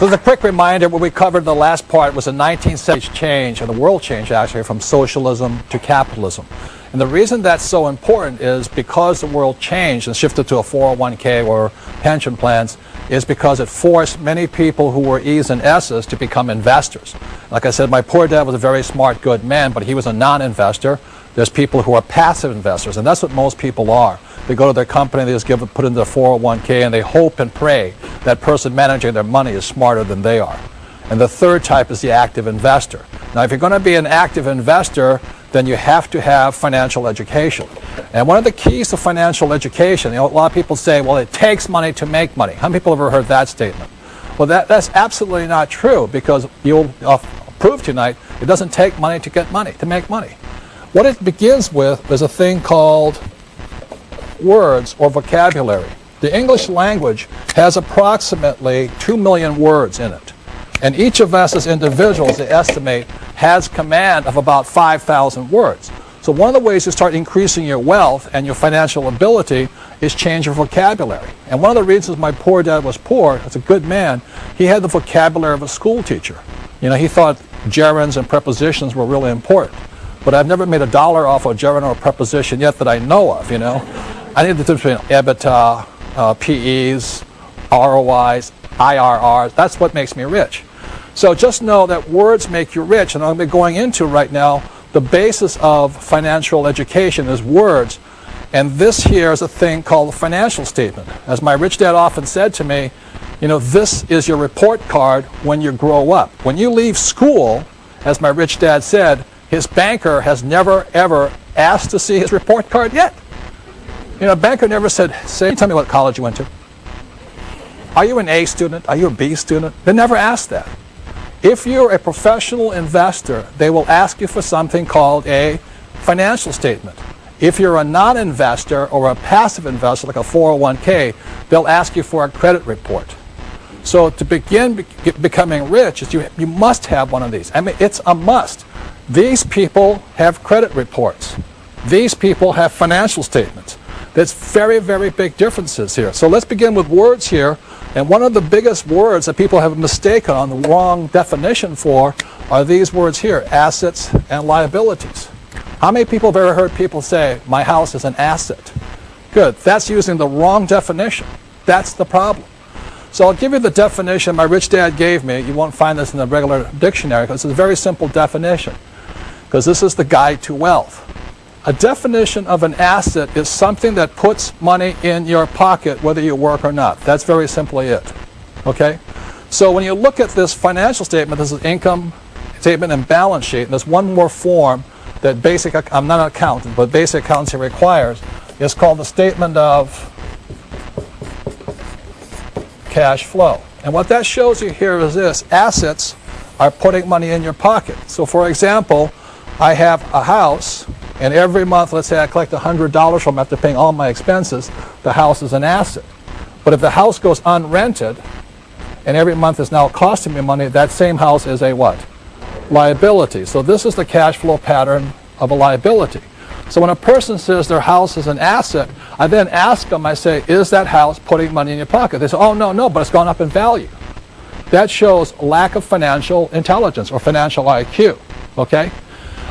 As a quick reminder, what we covered in the last part was the 1970s change, and the world change actually, from socialism to capitalism. And the reason that's so important is because the world changed and shifted to a 401k or pension plans is because it forced many people who were E's and S's to become investors. Like I said, my poor dad was a very smart, good man, but he was a non-investor. There's people who are passive investors, and that's what most people are. They go to their company, they just put in their 401k, and they hope and pray that person managing their money is smarter than they are. And the third type is the active investor. Now, if you're going to be an active investor, then you have to have financial education. And one of the keys to financial education, a lot of people say, well, it takes money to make money. How many people have ever heard that statement? Well, that's absolutely not true, because you'll prove tonight it doesn't take money to make money. What it begins with is a thing called words or vocabulary. The English language has approximately 2 million words in it. And each of us as individuals, they estimate, has command of about 5,000 words. So one of the ways to start increasing your wealth and your financial ability is change your vocabulary. And one of the reasons my poor dad was poor, as a good man, he had the vocabulary of a school teacher. You know, he thought gerunds and prepositions were really important. But I've never made $1 off a gerund or a preposition yet that I know of, you know. I need the difference between EBITDA, PEs, ROIs, IRRs. That's what makes me rich. So just know that words make you rich, and I'm going to be going into right now the basis of financial education is words. And this here is a thing called a financial statement. As my rich dad often said to me, you know, this is your report card when you grow up. When you leave school, as my rich dad said, his banker has never, ever asked to see his report card yet. You know, a banker never said, tell me what college you went to. Are you an A student? Are you a B student? They never asked that. If you're a professional investor, they will ask you for something called a financial statement. If you're a non-investor or a passive investor, like a 401k, they'll ask you for a credit report. So to begin becoming rich, you must have one of these. I mean, it's a must. These people have credit reports. These people have financial statements. There's very, very big differences here. So let's begin with words here. And one of the biggest words that people have mistaken on the wrong definition for are these words here, assets and liabilities. How many people have ever heard people say, my house is an asset? Good. That's using the wrong definition. That's the problem. So I'll give you the definition my rich dad gave me. You won't find this in the regular dictionary because it's a very simple definition, because this is the guide to wealth. A definition of an asset is something that puts money in your pocket whether you work or not. That's very simply it. Okay? So when you look at this financial statement, this is income statement and balance sheet, and there's one more form that I'm not an accountant, but basic accountancy requires. It's called the statement of cash flow. And what that shows you here is this: assets are putting money in your pocket. So for example, I have a house, and every month, let's say I collect $100 from it after paying all my expenses, the house is an asset. But if the house goes unrented, and every month is now costing me money, that same house is a what? Liability. So this is the cash flow pattern of a liability. So when a person says their house is an asset, I then ask them, I say, is that house putting money in your pocket? They say, oh, no, but it's gone up in value. That shows lack of financial intelligence or financial IQ, okay?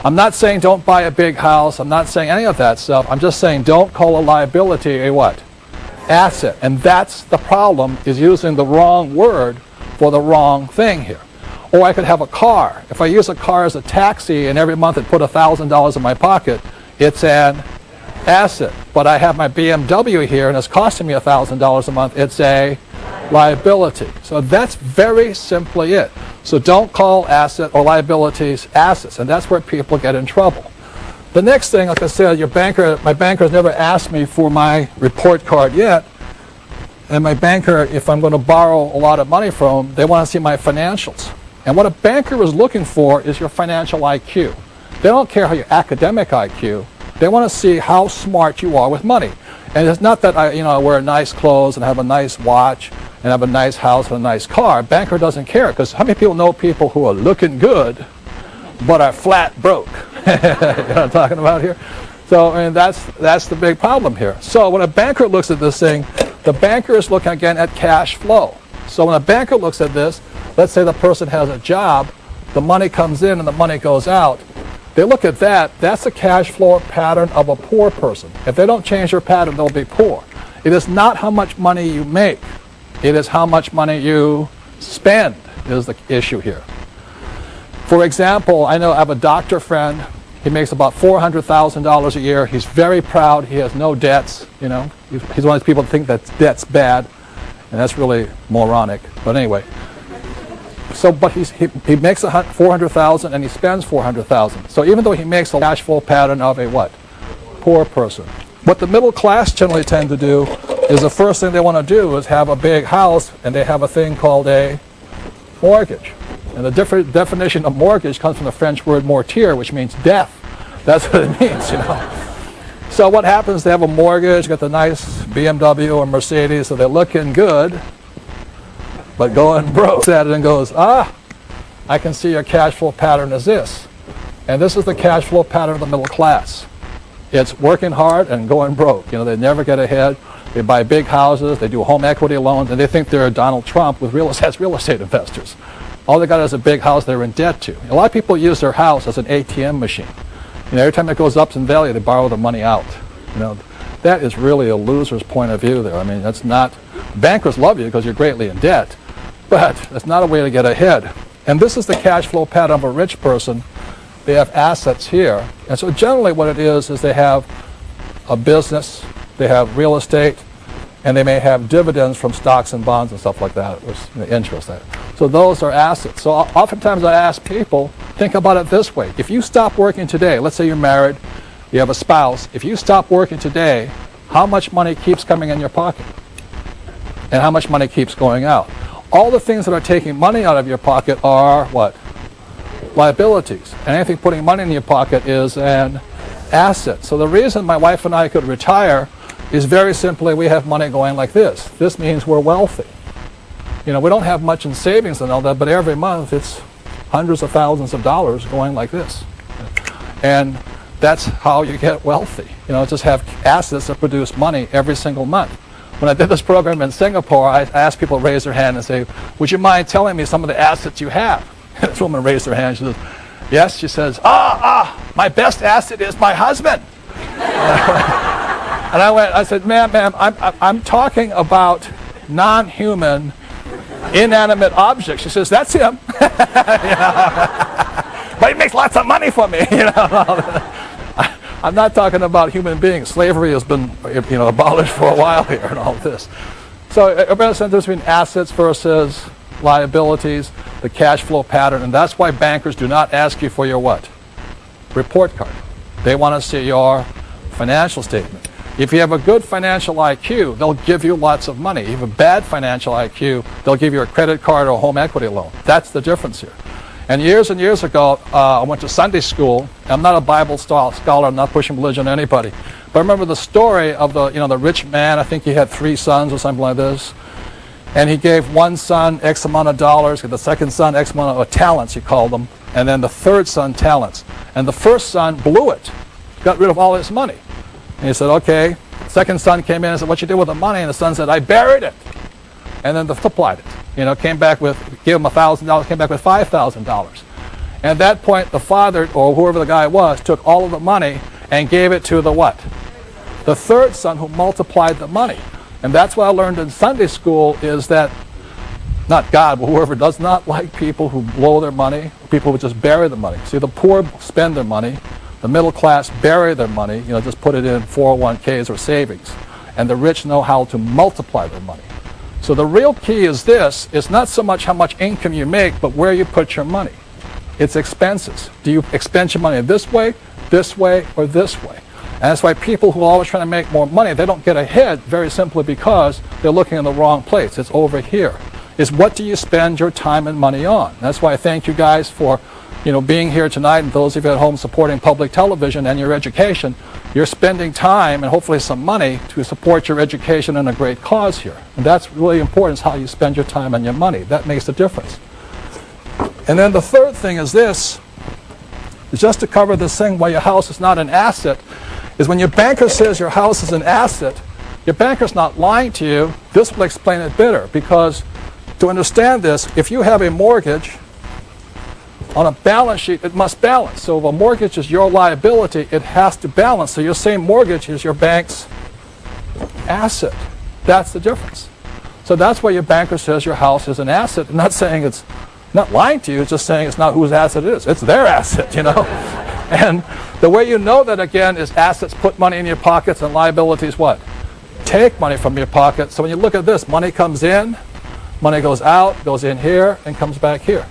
I'm not saying don't buy a big house. I'm not saying any of that stuff. I'm just saying don't call a liability a what? Asset. And that's the problem, is using the wrong word for the wrong thing here. Or I could have a car. If I use a car as a taxi and every month it put $1,000 in my pocket, it's an asset. But I have my BMW here and it's costing me $1,000 a month, it's a liability. So that's very simply it. So don't call asset or liabilities assets, and that's where people get in trouble. The next thing, like I said, my banker has never asked me for my report card yet, and my banker, if I'm going to borrow a lot of money from them, they want to see my financials. And what a banker is looking for is your financial IQ. They don't care how your academic IQ. They want to see how smart you are with money. And it's not that I wear nice clothes and have a nice watch and have a nice house and a nice car. A banker doesn't care, because how many people know people who are looking good but are flat broke? You know what I'm talking about here? So I mean, that's the big problem here. So when a banker looks at this thing, the banker is looking again at cash flow. So when a banker looks at this, let's say the person has a job, the money comes in and the money goes out. They look at that, that's a cash flow pattern of a poor person. If they don't change their pattern, they'll be poor. It is not how much money you make. It is how much money you spend is the issue here. For example, I have a doctor friend. He makes about $400,000 a year. He's very proud. He has no debts. He's one of those people that think that debt's bad, and that's really moronic. But anyway, but he makes $400,000 and he spends $400,000. So even though he makes a cash flow pattern of a what? Poor person. What the middle class generally tend to do is the first thing they want to do is have a big house, and they have a thing called a mortgage. And the definition of mortgage comes from the French word mortier, which means death. That's what it means, So what happens, they have a mortgage, got the nice BMW or Mercedes, so they're looking good, but going broke at it and goes, I can see your cash flow pattern is this. And this is the cash flow pattern of the middle class. It's working hard and going broke. They never get ahead. They buy big houses, they do home equity loans, and they think they're Donald Trump with real estate investors. All they got is a big house they're in debt to. A lot of people use their house as an ATM machine. Every time it goes up in value, they borrow the money out. That is really a loser's point of view there. I mean, that's not, bankers love you because you're greatly in debt, but that's not a way to get ahead. And this is the cash flow pattern of a rich person. They have assets here. And so generally what it is they have a business, they have real estate, and they may have dividends from stocks and bonds and stuff like that, which interest. So those are assets. So oftentimes I ask people, think about it this way. If you stop working today, let's say you're married, you have a spouse, if you stop working today, how much money keeps coming in your pocket? And how much money keeps going out? All the things that are taking money out of your pocket are what? Liabilities. And anything putting money in your pocket is an asset. So the reason my wife and I could retire is very simply we have money going like this. This means we're wealthy. We don't have much in savings and all that, but every month it's hundreds of thousands of dollars going like this. And that's how you get wealthy. Just have assets that produce money every single month. When I did this program in Singapore, I asked people to raise their hand and say, would you mind telling me some of the assets you have? This woman raised her hand. She says, yes. She says, my best asset is my husband. And I said, ma'am, I'm talking about non-human, inanimate objects. She says, that's him. But he makes lots of money for me. I'm not talking about human beings. Slavery has been abolished for a while here and all this. So everybody understands the difference between assets versus liabilities, the cash flow pattern, and that's why bankers do not ask you for your what? Report card. They want to see your financial statement. If you have a good financial IQ, they'll give you lots of money. If you have a bad financial IQ, they'll give you a credit card or a home equity loan. That's the difference here. And years ago, I went to Sunday school. I'm not a Bible scholar. I'm not pushing religion on anybody. But I remember the story of the rich man. I think he had 3 sons or something like this. And he gave one son X amount of dollars, the second son X amount of talents, he called them, and then the third son talents. And the first son blew it, got rid of all his money. And he said, okay. Second son came in and said, what you did with the money? And the son said, I buried it. And then multiplied it. Came back with, gave him $1,000, came back with $5,000. And at that point, the father, or whoever the guy was, took all of the money and gave it to the what? The third son, who multiplied the money. And that's what I learned in Sunday school is that, not God, but whoever does not like people who blow their money, people who just bury the money. See, the poor spend their money. The middle class bury their money, just put it in 401ks or savings. And the rich know how to multiply their money. So the real key is this. It's not so much how much income you make, but where you put your money. It's expenses. Do you expend your money this way, or this way? And that's why people who are always trying to make more money, they don't get ahead very simply because they're looking in the wrong place. It's over here. It's what do you spend your time and money on? That's why I thank you guys for being here tonight, and those of you at home supporting public television and your education. You're spending time and hopefully some money to support your education and a great cause here. And that's really important, is how you spend your time and your money. That makes a difference. And then the third thing is this, is just to cover this thing why your house is not an asset, is when your banker says your house is an asset, your banker's not lying to you. This will explain it better, because to understand this, if you have a mortgage, on a balance sheet, it must balance. So if a mortgage is your liability, it has to balance. So your same mortgage is your bank's asset. That's the difference. So that's why your banker says your house is an asset. I'm not saying it's not lying to you, it's just saying it's not whose asset it is. It's their asset, you know. And the way you know that, again, is assets put money in your pockets and liabilities what? Take money from your pocket. So when you look at this, money comes in, money goes out, goes in here, and comes back here.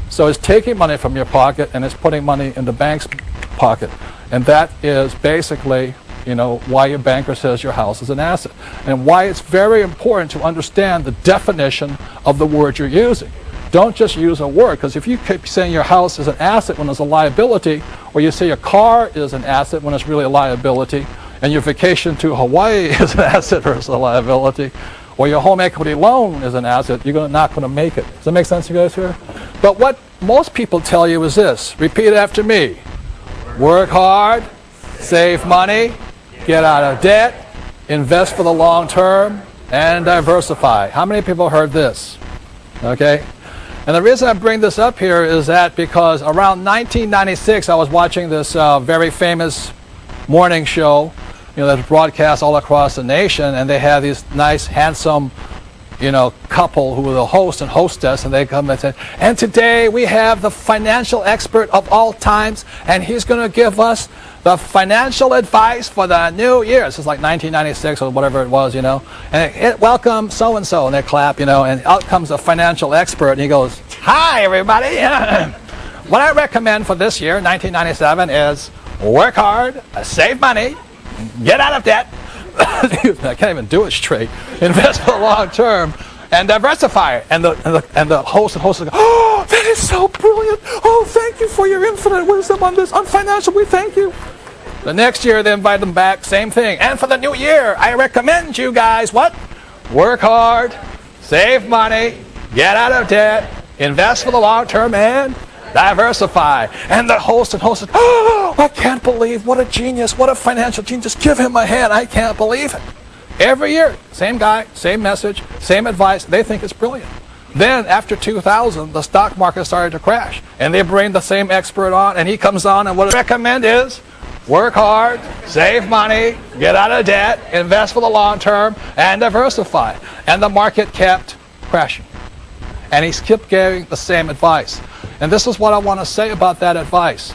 So it's taking money from your pocket and it's putting money in the bank's pocket. And that is basically, you know, why your banker says your house is an asset. And why it's very important to understand the definition of the word you're using. Don't just use a word, because if you keep saying your house is an asset when it's a liability, or you say your car is an asset when it's really a liability, and your vacation to Hawaii is an asset versus a liability, or your home equity loan is an asset, you're not going to make it. Does that make sense to you guys here? But what most people tell you is this. Repeat after me. Work hard, save money, get out of debt, invest for the long term, and diversify. How many people heard this? Okay? And the reason I bring this up here is that because around 1996, I was watching this very famous morning show, you know, that's broadcast all across the nation, and they have these nice, handsome, you know, couple who were the host and hostess, and they come and say, and today we have the financial expert of all times, and he's going to give us the financial advice for the new year. This is like 1996 or whatever it was, you know. And welcome so-and-so, and they clap, you know, and out comes a financial expert, and he goes, hi, everybody. What I recommend for this year, 1997, is work hard, save money, get out of debt. I can't even do it straight. Invest for the long term and diversify. And the host go, oh, that is so brilliant. Oh, thank you for your infinite wisdom on this. On financial, we thank you. The next year, they invite them back, same thing. And for the new year, I recommend you guys what? Work hard, save money, get out of debt, invest for the long term, and diversify. And the host said, oh, I can't believe, what a genius, what a financial genius. Give him a hand, I can't believe it. Every year, same guy, same message, same advice. They think it's brilliant. Then after 2000, the stock market started to crash. And they bring the same expert on, and he comes on, and what I recommend is work hard, save money, get out of debt, invest for the long term, and diversify. And the market kept crashing. And he kept giving the same advice. And this is what I want to say about that advice.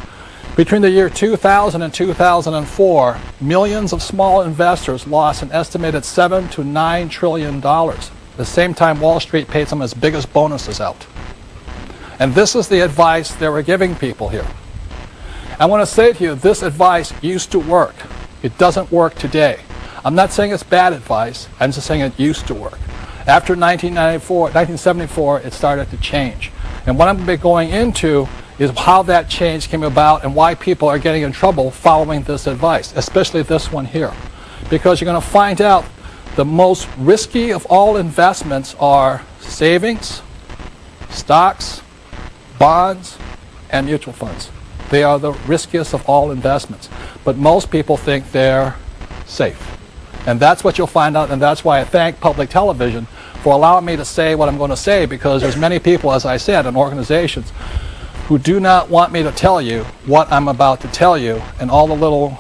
Between the year 2000 and 2004, millions of small investors lost an estimated $7 to $9 trillion. At the same time, Wall Street paid some of its biggest bonuses out. And this is the advice they were giving people here. I want to say to you, this advice used to work. It doesn't work today. I'm not saying it's bad advice. I'm just saying it used to work. After 1974, it started to change. And what I'm going to be going into is how that change came about and why people are getting in trouble following this advice, especially this one here. Because you're going to find out the most risky of all investments are savings, stocks, bonds, and mutual funds. They are the riskiest of all investments. But most people think they're safe. And that's what you'll find out, and that's why I thank public television for allowing me to say what I'm going to say, because there's many people, as I said, and organizations who do not want me to tell you what I'm about to tell you, and all the little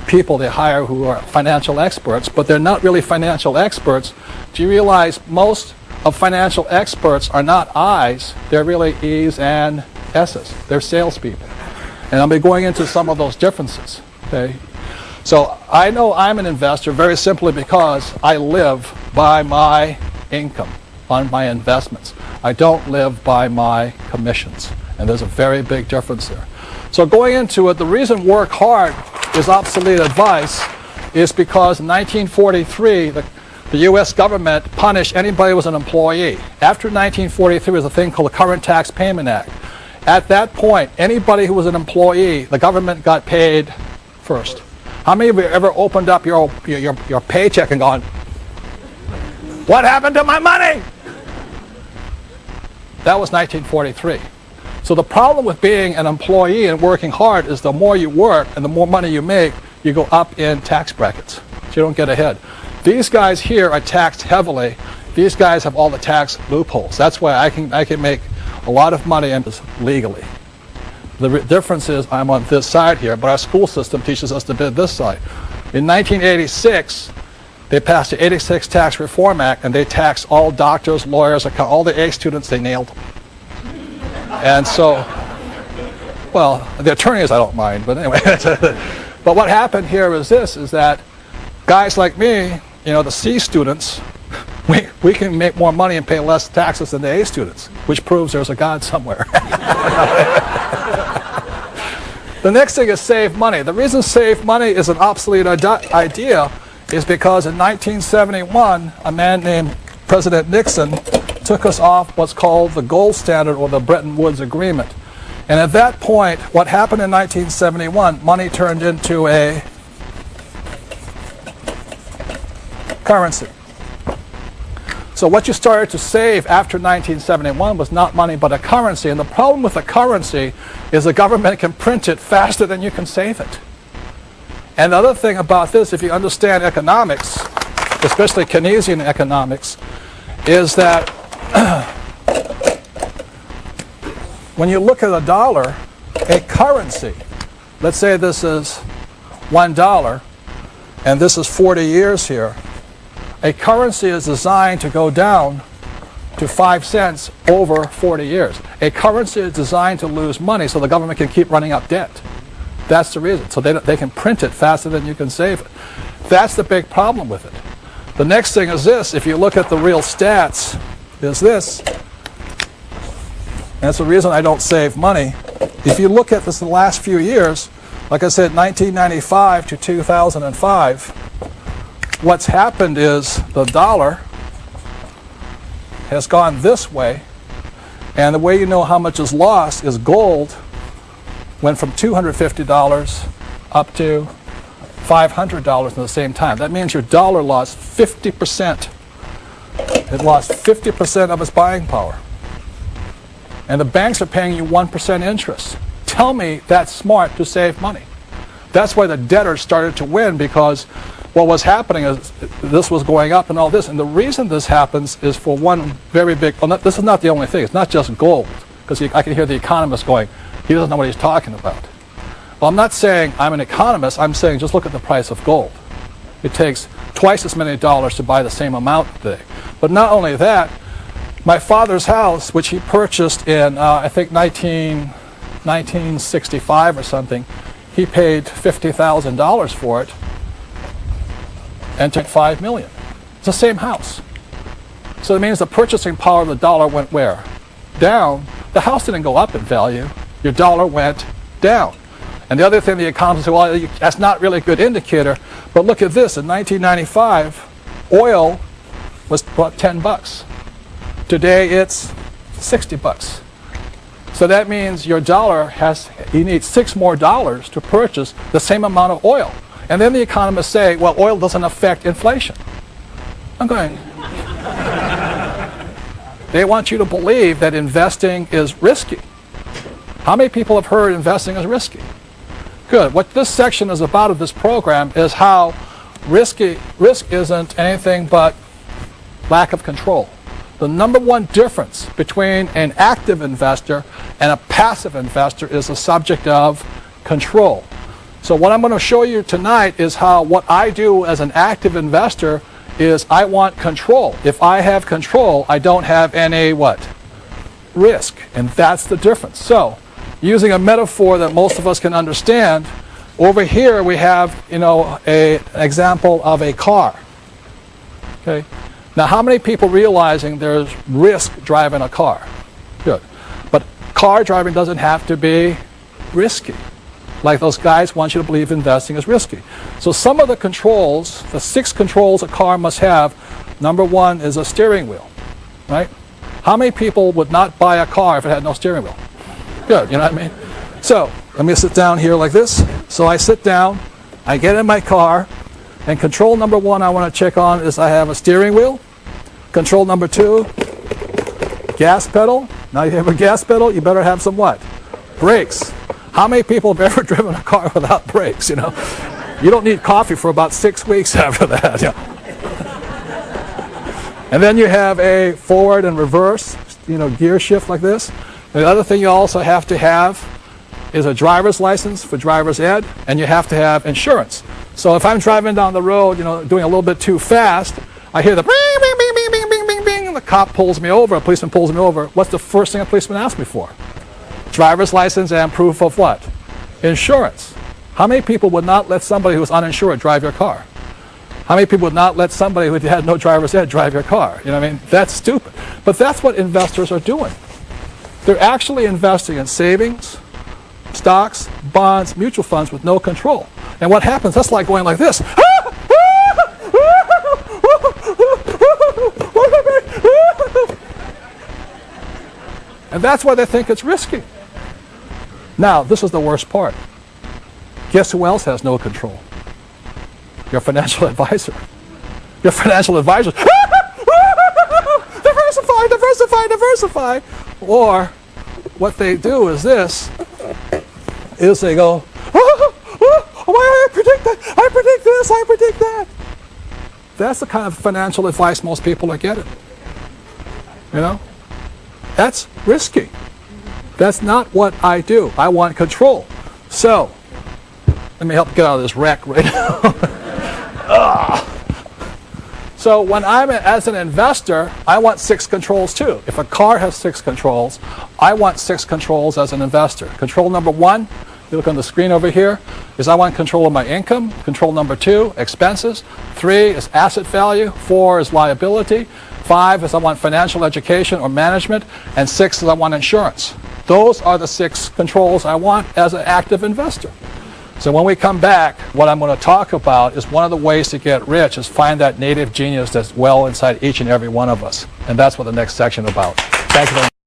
people they hire who are financial experts, but they're not really financial experts. Do you realize most of financial experts are not I's, they're really E's and S's. They're salespeople. And I'll be going into some of those differences. Okay? So I know I'm an investor very simply because I live by my income on my investments. I don't live by my commissions. And there's a very big difference there. So going into it, the reason work hard is obsolete advice is because in 1943, the U.S. government punished anybody who was an employee. After 1943 was a thing called the Current Tax Payment Act. At that point, anybody who was an employee, the government got paid first. How many of you ever opened up your paycheck and gone, what happened to my money? That was 1943. So the problem with being an employee and working hard is the more you work and the more money you make, you go up in tax brackets. So you don't get ahead. These guys here are taxed heavily. These guys have all the tax loopholes. That's why I can make a lot of money and legally. The difference is I'm on this side here, but our school system teaches us to be this side. In 1986, they passed the 86 Tax Reform Act, and they taxed all doctors, lawyers, all the A students. They nailed them. And so, well, the attorneys I don't mind, but anyway. But what happened here is this, is that guys like me, you know, the C students, we can make more money and pay less taxes than the A students, which proves there's a God somewhere. The next thing is save money. The reason save money is an obsolete idea is because in 1971, a man named President Nixon took us off what's called the gold standard, or the Bretton Woods Agreement. And at that point, what happened in 1971, money turned into a currency. So what you started to save after 1971 was not money but a currency. And the problem with a currency is the government can print it faster than you can save it. And the other thing about this, if you understand economics, especially Keynesian economics, is that when you look at a dollar, a currency, let's say this is $1 and this is 40 years here, a currency is designed to go down to 5 cents over 40 years. A currency is designed to lose money so the government can keep running up debt. That's the reason. So they can print it faster than you can save it. That's the big problem with it. The next thing is this. If you look at the real stats, is this. And that's the reason I don't save money. If you look at this in the last few years, like I said, 1995 to 2005, what's happened is the dollar has gone this way, and the way you know how much is lost is gold went from $250 up to $500 in the same time. That means your dollar lost 50%. It lost 50% of its buying power. And the banks are paying you 1% interest. Tell me that's smart to save money. That's why the debtors started to win, because what was happening is this was going up and all this. And the reason this happens is for one very big, well, this is not the only thing. It's not just gold, because I can hear the economists going, he doesn't know what he's talking about. Well, I'm not saying I'm an economist. I'm saying just look at the price of gold. It takes twice as many dollars to buy the same amount today. But not only that, my father's house, which he purchased in, I think, 1965 or something, he paid $50,000 for it and took $5 million. It's the same house. So it means the purchasing power of the dollar went where? Down. The house didn't go up in value. Your dollar went down. And the other thing the economists say, well, that's not really a good indicator. But look at this. In 1995, oil was about $10. Today it's $60. So that means your dollar you need $6 more to purchase the same amount of oil. And then the economists say, well, oil doesn't affect inflation. I'm going, they want you to believe that investing is risky. How many people have heard investing is risky? Good. What this section is about of this program is how risk isn't anything but lack of control. The number one difference between an active investor and a passive investor is the subject of control. So what I'm going to show you tonight is how what I do as an active investor is I want control. If I have control, I don't have any what? Risk. And that's the difference. So using a metaphor that most of us can understand, over here we have, an example of a car. Okay. Now, how many people realizing there's risk driving a car? Good. But car driving doesn't have to be risky. Like those guys want you to believe investing is risky. So some of the controls, the 6 controls a car must have, number 1 is a steering wheel, right? How many people would not buy a car if it had no steering wheel? Good, you know what I mean? So let me sit down here like this. So I sit down, I get in my car, and control number 1 I want to check on is I have a steering wheel. Control number 2, gas pedal. Now you have a gas pedal, you better have some what? Brakes. How many people have ever driven a car without brakes, You don't need coffee for about 6 weeks after that. And then you have a forward and reverse, gear shift like this. And the other thing you also have to have is a driver's license for driver's ed, and you have to have insurance. So if I'm driving down the road, doing a little bit too fast, I hear the bing, bing, bing, bing, bing, bing, bing, bing, and the cop pulls me over, a policeman pulls me over. What's the first thing a policeman asks me for? Driver's license and proof of what? Insurance. How many people would not let somebody who's uninsured drive your car? How many people would not let somebody who had no driver's ed drive your car? You know what I mean? That's stupid. But that's what investors are doing. They're actually investing in savings, stocks, bonds, mutual funds with no control. And what happens, that's like going like this. And that's why they think it's risky. Now, this is the worst part. Guess who else has no control? Your financial advisor. Your financial advisor. Diversify, diversify, diversify. Or what they do is this, is they go, I predict that, I predict this, I predict that. That's the kind of financial advice most people are getting. That's risky. That's not what I do. I want control. So, let me help get out of this wreck right now. So when I'm as an investor, I want 6 controls too. If a car has 6 controls, I want 6 controls as an investor. Control number 1, you look on the screen over here, is I want control of my income. Control number 2, expenses. 3 is asset value. 4 is liability. 5 is I want financial education or management. And 6 is I want insurance. Those are the 6 controls I want as an active investor. So when we come back, what I'm going to talk about is one of the ways to get rich is find that native genius that's well inside each and every one of us. And that's what the next section is about. Thank you very much.